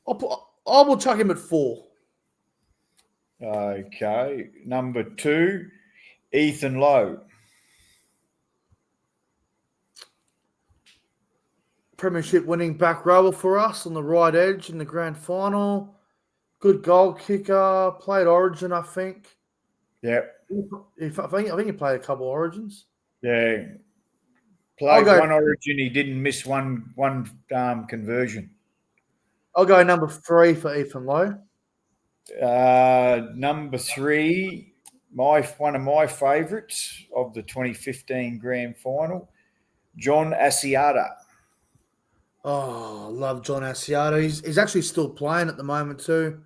I will chuck him at 4. Okay. Number 2, Ethan Lowe. Premiership winning back rower for us on the right edge in the grand final. Good goal kicker. Played Origin, I think. Yep. I think he played a couple of Origins. Yeah. Played one Origin. He didn't miss one conversion. I'll go number 3 for Ethan Lowe. Number 3, one of my favourites of the 2015 grand final, John Asiata. Oh, I love John Asiata. He's actually still playing at the moment too.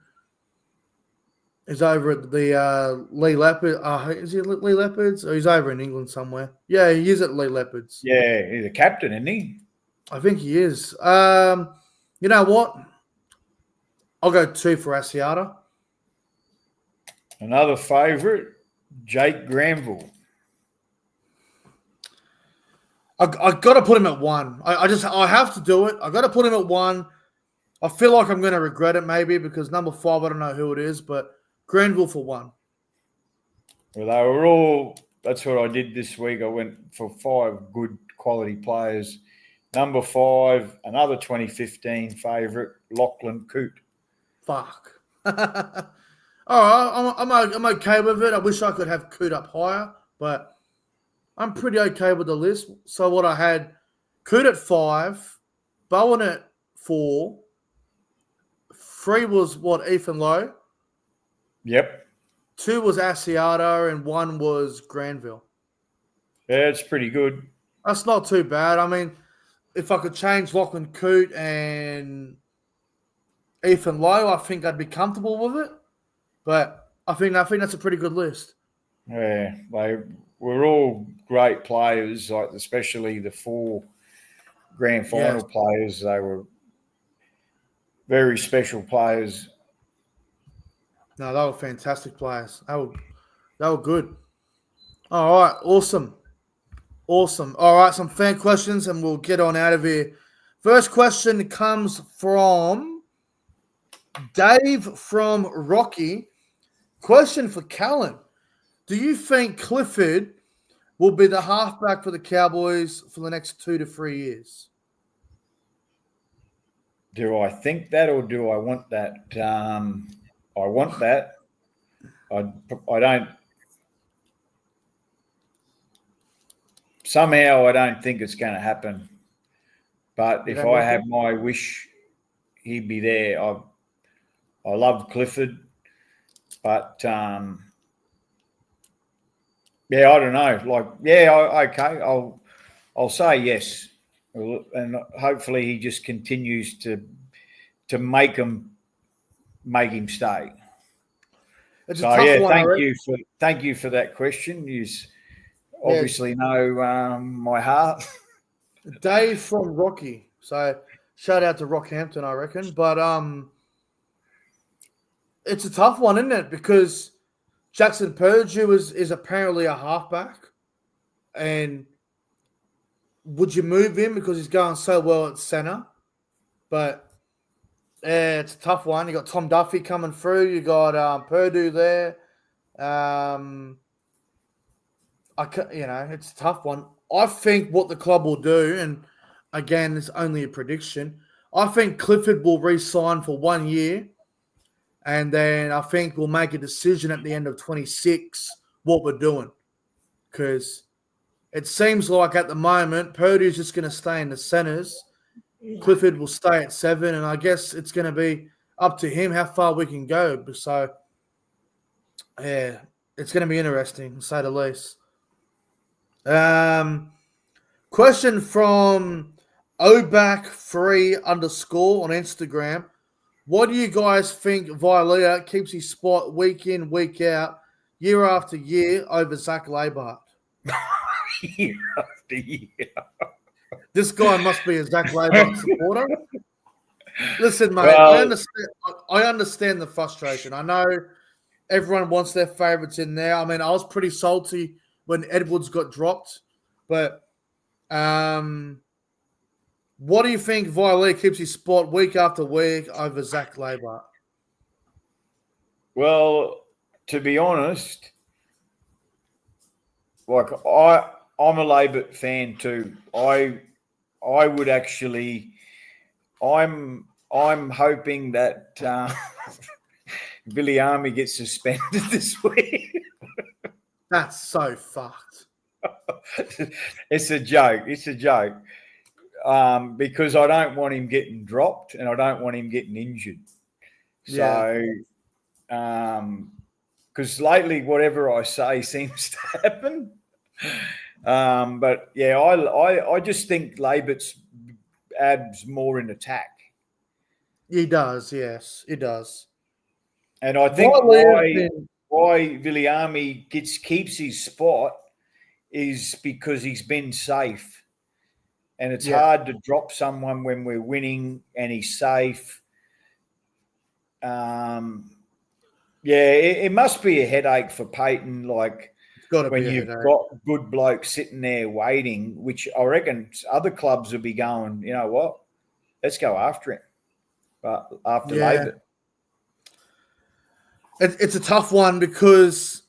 He's over at the Lee Leopards. Is he at Lee Leopards? Or he's over in England somewhere. Yeah, he is at Lee Leopards. Yeah, he's a captain, isn't he? I think he is. You know what? I'll go 2 for Asiata. Another favourite, Jake Granville. I got to put him at 1. I have to do it. I got to put him at 1. I feel like I'm going to regret it maybe because number 5, I don't know who it is, but Granville for 1. Well, they were all. That's what I did this week. I went for 5 good quality players. Number 5, another 2015 favourite, Lachlan Coote. Fuck. All right, I'm okay with it. I wish I could have Coote up higher, but I'm pretty okay with the list. So what I had, Coote at 5, Bowen at 4, 3 was what, Ethan Lowe? Yep. 2 was Asiata and 1 was Granville. Yeah, it's pretty good. That's not too bad. I mean, if I could change Lachlan Coote and Ethan Lowe, I think I'd be comfortable with it. But I think that's a pretty good list. Yeah, they were all great players, like especially the 4 grand final players. They were very special players. No, they were fantastic players. They were good. All right, awesome. All right, some fan questions, and we'll get on out of here. First question comes from Dave from Rocky. Question for Callan. Do you think Clifford will be the halfback for the Cowboys for the next 2 to 3 years? Do I think that or do I want that? I want that. I don't. Somehow I don't think it's going to happen. But if I had my wish, he'd be there. I love Clifford. But, yeah, I don't know. Okay, I'll say yes. And hopefully he just continues to make him stay. It's a tough one, thank you for that question. You obviously know my heart. Dave from Rocky. So shout out to Rockhampton, I reckon. But it's a tough one, isn't it? Because Jackson Purdue is apparently a halfback. And would you move him because he's going so well at centre? But it's a tough one. You got Tom Duffy coming through. You got Purdue there. It's a tough one. I think what the club will do, and again, it's only a prediction. I think Clifford will re-sign for 1 year, and then I think we'll make a decision at the end of 26 what we're doing, because it seems like at the moment Purdue's just going to stay in the centres. Clifford will stay at 7, and I guess it's going to be up to him how far we can go. So, yeah, it's going to be interesting, to say the least. Question from Oback3_ on Instagram. What do you guys think Vali keeps his spot week in, week out, year after year over Zach Labart? Year after year. This guy must be a Zach Labart supporter. Listen, mate, I understand the frustration. I know Everyone wants their favourites in there. I mean, I was pretty salty when Edwards got dropped, but what do you think Vali keeps his spot week after week over Zach Labour? Well, to be honest, like I'm a Labor fan too. I would actually. I'm hoping that Billy Army gets suspended this week. That's so fucked. It's a joke. It's a joke. Because I don't want him getting dropped and I don't want him getting injured. So, because lately whatever I say seems to happen. But yeah, I just think Labert's adds more in attack. He does, yes, he does. And I think why Viliami keeps his spot is because he's been safe. And it's hard to drop someone when we're winning and he's safe. It must be a headache for Peyton, like when you've got good blokes sitting there waiting, which I reckon other clubs will be going, you know what, let's go after him. But after Labour. It's a tough one because,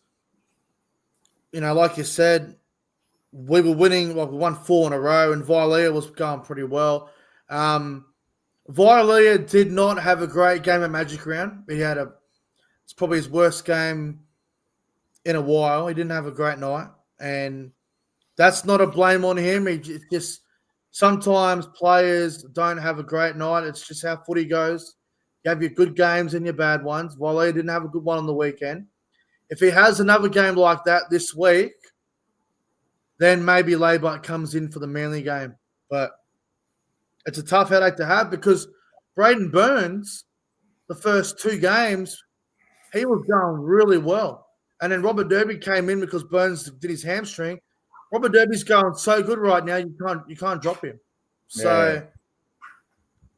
you know, like you said, we were winning, we won 4 in a row, and Vialia was going pretty well. Vialia did not have a great game at Magic Round. It's probably his worst game in a while. He didn't have a great night, and that's not a blame on him. It's just sometimes players don't have a great night. It's just how footy goes. You have your good games and your bad ones. Vialia didn't have a good one on the weekend. If he has another game like that this week, then maybe Labour comes in for the Manly game. But it's a tough headache to have because Braden Burns, the first 2 games, he was going really well. And then Robert Derby came in because Burns did his hamstring. Robert Derby's going so good right now, you can't drop him. So,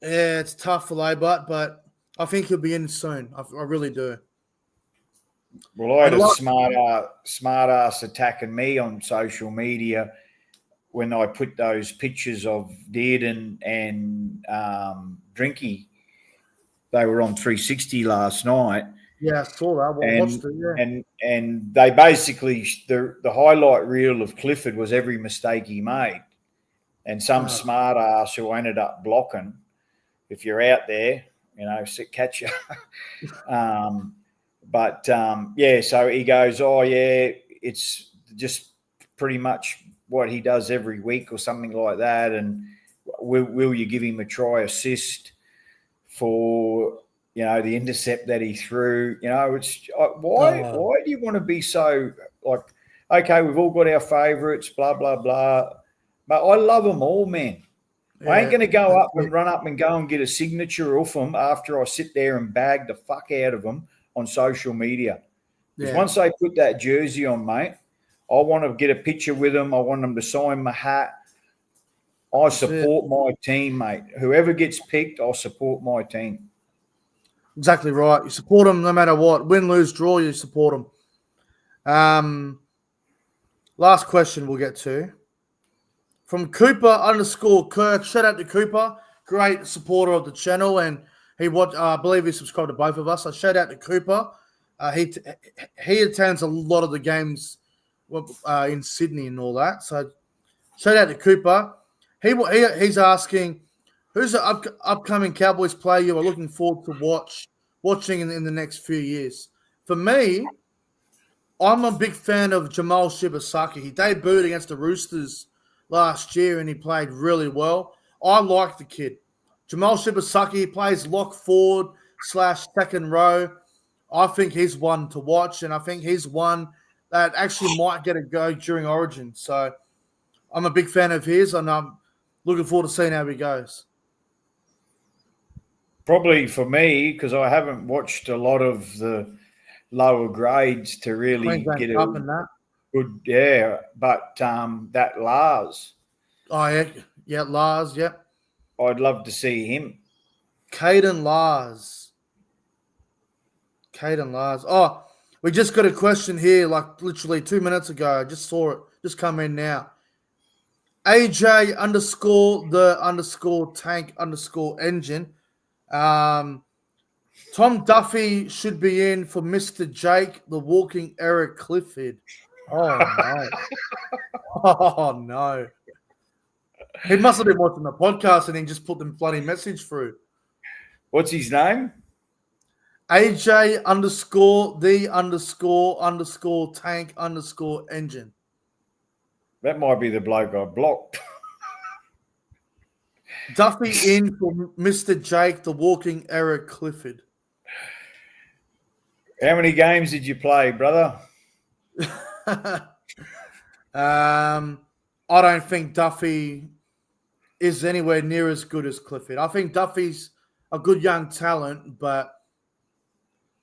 yeah, it's tough for Labour, but I think he'll be in soon. I really do. Well, I had a smart ass attacking me on social media when I put those pictures of Dearden and Drinky. They were on 360 last night. Yeah, I saw that. I watched it, And they basically, the highlight reel of Clifford was every mistake he made. And some smart ass who ended up blocking, if you're out there, you know, catch you. So he goes, it's just pretty much what he does every week or something like that. And will you give him a try assist for, you know, the intercept that he threw? You know, it's why do you want to be so like, okay, we've all got our favourites, blah, blah, blah. But I love them all, man. Yeah, I ain't going to go up and run up and go and get a signature off them after I sit there and bag the fuck out of them on social media. Because once they put that jersey on, mate, I want to get a picture with them. I want them to sign my hat. I support my team, mate. Whoever gets picked, I'll support my team. Exactly right. You support them no matter what. Win, lose, draw, you support them. Last question we'll get to. From Cooper_Kirk. Shout out to Cooper. Great supporter of the channel. And I believe he subscribed to both of us. So shout out to Cooper. He attends a lot of the games in Sydney and all that. So shout out to Cooper. He's asking, who's the upcoming Cowboys player you are looking forward to watching in the next few years? For me, I'm a big fan of Jamal Shibasaki. He debuted against the Roosters last year and he played really well. I like the kid. Jamal Shibasaki, he plays lock forward / second row. I think he's one to watch, and I think he's one that actually might get a go during Origin. So I'm a big fan of his, and I'm looking forward to seeing how he goes. Probably for me, because I haven't watched a lot of the lower grades to really get a good, but that Lars. Oh, yeah, Lars, yep. I'd love to see him. Caden Lars. Oh, We just got a question here, like literally 2 minutes ago. I just saw it. Just come in now. AJ _ the _ tank _ engine. Tom Duffy should be in for Mr. Jake, the walking Eric Clifford. Oh no. Oh no. He must have been watching the podcast and he just put the bloody message through. What's his name? AJ _ the _ tank _ engine. That might be the bloke I blocked. Duffy in for Mr. Jake, the walking Eric Clifford. How many games did you play, brother? I don't think Duffy is anywhere near as good as Clifford. I think Duffy's a good young talent, but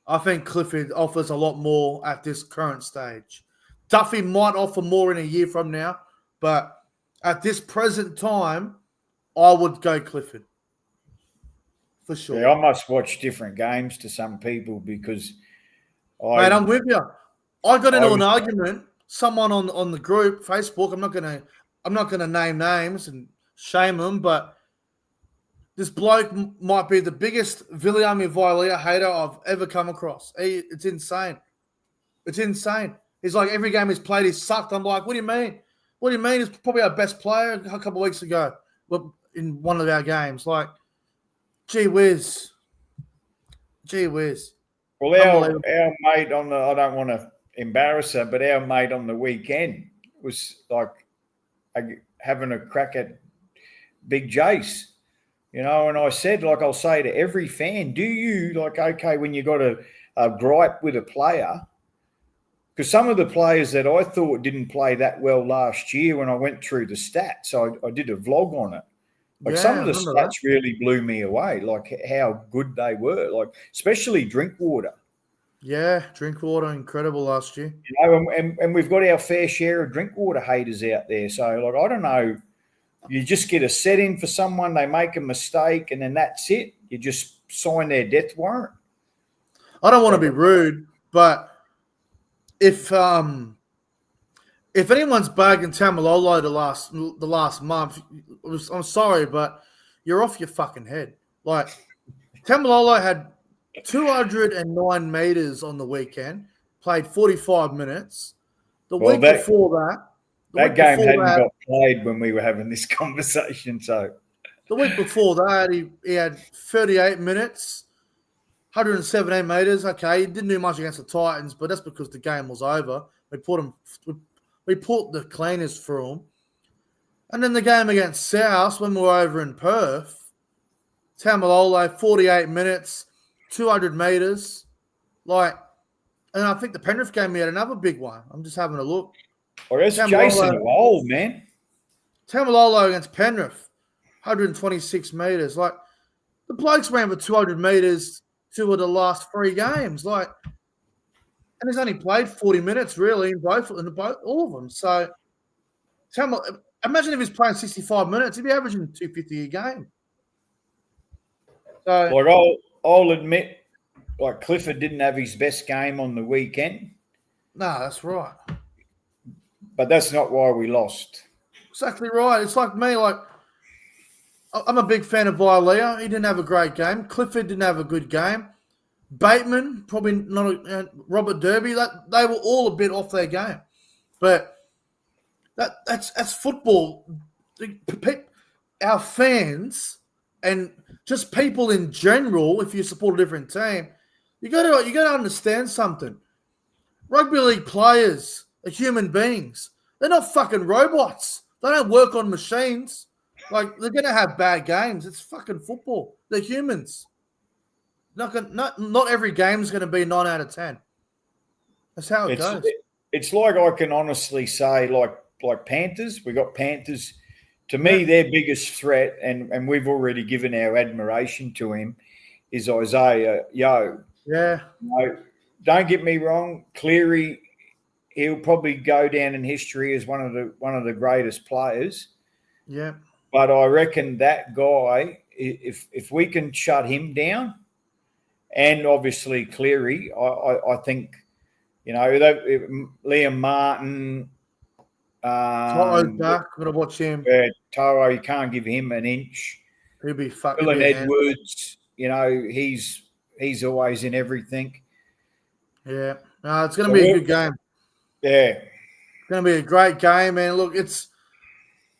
I think Clifford offers a lot more at this current stage. Duffy might offer more in a year from now, but at this present time, I would go Clifford. For sure. Yeah, I must watch different games to some people because Mate, I'm with you. I got into an argument. Someone on the group, Facebook, I'm not gonna name names and shame them, but this bloke might be the biggest Vali hater I've ever come across. It's insane. It's insane. He's like, every game he's played, he's sucked. I'm like, what do you mean? What do you mean? He's probably our best player a couple of weeks ago in one of our games. Like, gee whiz. Gee whiz. Well, our mate on the, I don't want to embarrass her, but our mate on the weekend was like having a crack at Big Jace, you know, and I said, like I'll say to every fan, do you, like, okay, when you got a gripe with a player, because some of the players that I thought didn't play that well last year, when I went through the stats, I did a vlog on it. Like, some of the stats really blew me away, like how good they were, like especially Drinkwater. Yeah, Drinkwater, incredible last year. You know, and we've got our fair share of Drinkwater haters out there. So, like, I don't know, you just get a set in for someone, they make a mistake, and then that's it. You just sign their death warrant. I don't want to be rude, but if anyone's bagging Tamalolo the last month, I'm sorry, but you're off your fucking head. Like, Tamalolo had 209 meters on the weekend, played 45 minutes. The week before that game hadn't got played when we were having this conversation. So the week before that, he had 38 minutes, 117 meters. Okay, he didn't do much against the Titans, but that's because the game was over. We put the cleaners through him. And then the game against South, when we were over in Perth, Tamalolo, 48 minutes, 200 meters. Like, and I think the Penrith game, he had another big one. I'm just having a look. Or that's Jason Wall, man. Tamalolo against Penrith, 126 meters. Like, the blokes ran for 200 meters 2 of the last 3 games. Like, and he's only played 40 minutes, really, in all of them. So, imagine if he's playing 65 minutes, he'd be averaging 250 a game. So, like, I'll admit, like, Clifford didn't have his best game on the weekend. No, that's right. But that's not why we lost. Exactly right. It's like me, like, I'm a big fan of Vali. He didn't have a great game. Clifford didn't have a good game. Bateman, probably not. Robert Derby, they were all a bit off their game. But that's football. Our fans and just people in general, if you support a different team, you got to understand something. Rugby league players are human beings. They're not fucking robots. They don't work on machines. Like, they're going to have bad games. It's fucking football. They're humans. Not every game is going to be 9 out of 10. That's how it goes. It's like, I can honestly say, like Panthers, we got Panthers. To me, their biggest threat, and we've already given our admiration to him, is Isaiah Yeo. Yeah. You know, don't get me wrong, Cleary, he'll probably go down in history as one of the greatest players. Yeah. But I reckon that guy, if we can shut him down, and obviously Cleary, I think Liam Martin, Talo's back. Got to watch him. Talo, you can't give him an inch. He'll be fucking. Dylan Edwards, he's always in everything. Yeah, no, it's going to be a good game. Yeah, it's going to be a great game, and look, it's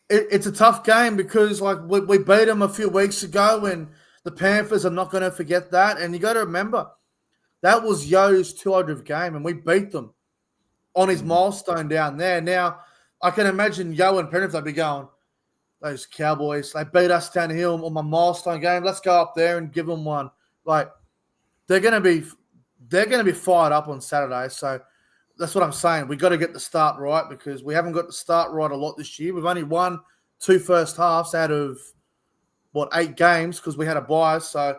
a tough game because like we beat them a few weeks ago, and the Panthers are not going to forget that. And you got to remember that was Yo's 200th game, and we beat them on his milestone down there. Now I can imagine Yo and Penrith, they'd be going, those Cowboys, they beat us down the hill on my milestone game. Let's go up there and give them one. Like they're gonna be fired up on Saturday. So that's what I'm saying. We got to get the start right because we haven't got the start right a lot this year. We've only won 2 first halves out of 8 games because we had a bye. So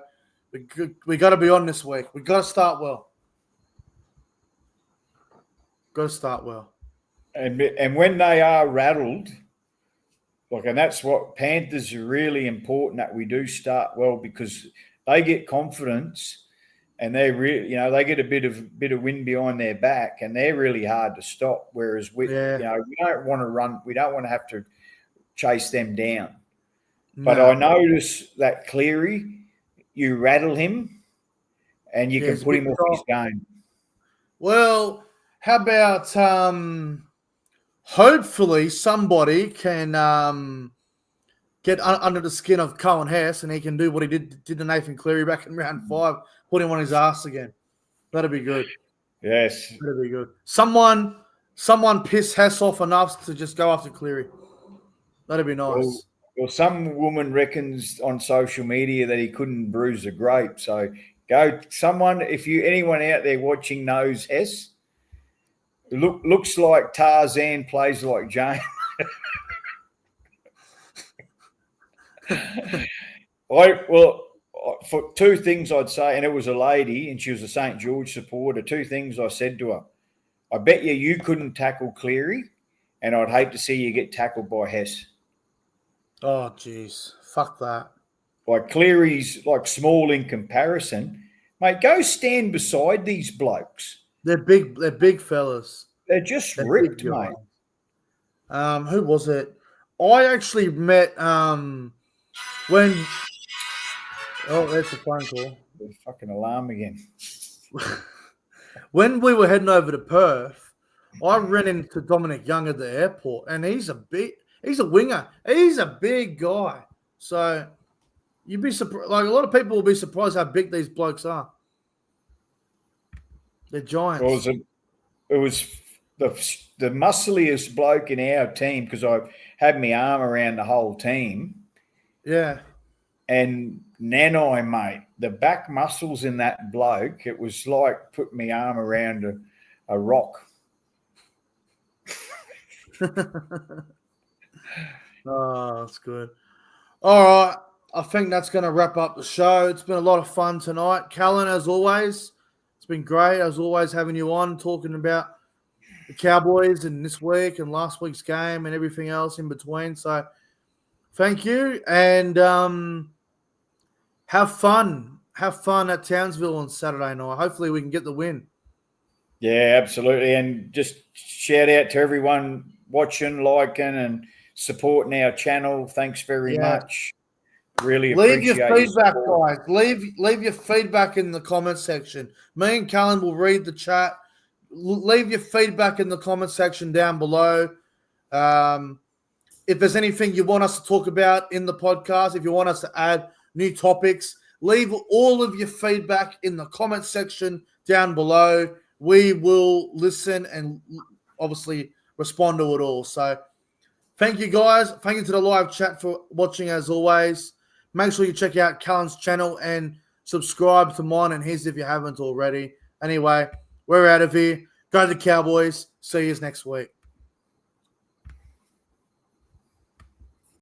we got to be on this week. We got to start well. Got to start well. And when they are rattled. And that's what Panthers are really important that we do start well because they get confidence and they really, they get a bit of wind behind their back and they're really hard to stop. Whereas we don't want to run, we don't want to have to chase them down. No. But I noticed that Cleary, you rattle him and you can put him off his game. Well, how about hopefully somebody can get under the skin of Cohen Hess and he can do what he did to Nathan Cleary back in round 5, put him on his ass again. That'd be good. Yes. That'd be good. Someone piss Hess off enough to just go after Cleary. That'd be nice. Well, some woman reckons on social media that he couldn't bruise a grape. So if anyone out there watching knows Hess, looks like Tarzan, plays like Jane. For 2 things I'd say, and it was a lady, and she was a St. George supporter. 2 things I said to her: I bet you couldn't tackle Cleary, and I'd hate to see you get tackled by Hess. Oh, jeez, fuck that. Like Cleary's small in comparison, mate. Go stand beside these blokes. They're big fellas. They're just ripped, mate. Who was it? I actually met when. Oh, that's a phone call. The fucking alarm again. When we were heading over to Perth, I ran into Dominic Young at the airport, and he's a winger. He's a big guy. So you'd be surprised. Like a lot of people will be surprised how big these blokes are. They're giants. It was the muscliest bloke in our team because I had my arm around the whole team. Yeah. And Nanai, mate, the back muscles in that bloke, it was like putting my arm around a rock. Oh, that's good. All right. I think that's going to wrap up the show. It's been a lot of fun tonight. Callan, as always, it's been great, as always, having you on, talking about the Cowboys and this week and last week's game and everything else in between. So thank you. And have fun. Have fun at Townsville on Saturday night. Hopefully we can get the win. Yeah, absolutely. And just shout out to everyone watching, liking, and supporting our channel. Thanks very much. Really appreciate your feedback, guys. Leave your feedback in the comment section. Me and Callan will read the chat. Leave your feedback in the comment section down below. If there's anything you want us to talk about in the podcast, if you want us to add new topics, leave all of your feedback in the comment section down below. We will listen and obviously respond to it all. So thank you, guys. Thank you to the live chat for watching, as always. Make sure you check out Callan's channel and subscribe to mine and his if you haven't already. Anyway, we're out of here. Go to the Cowboys. See you next week.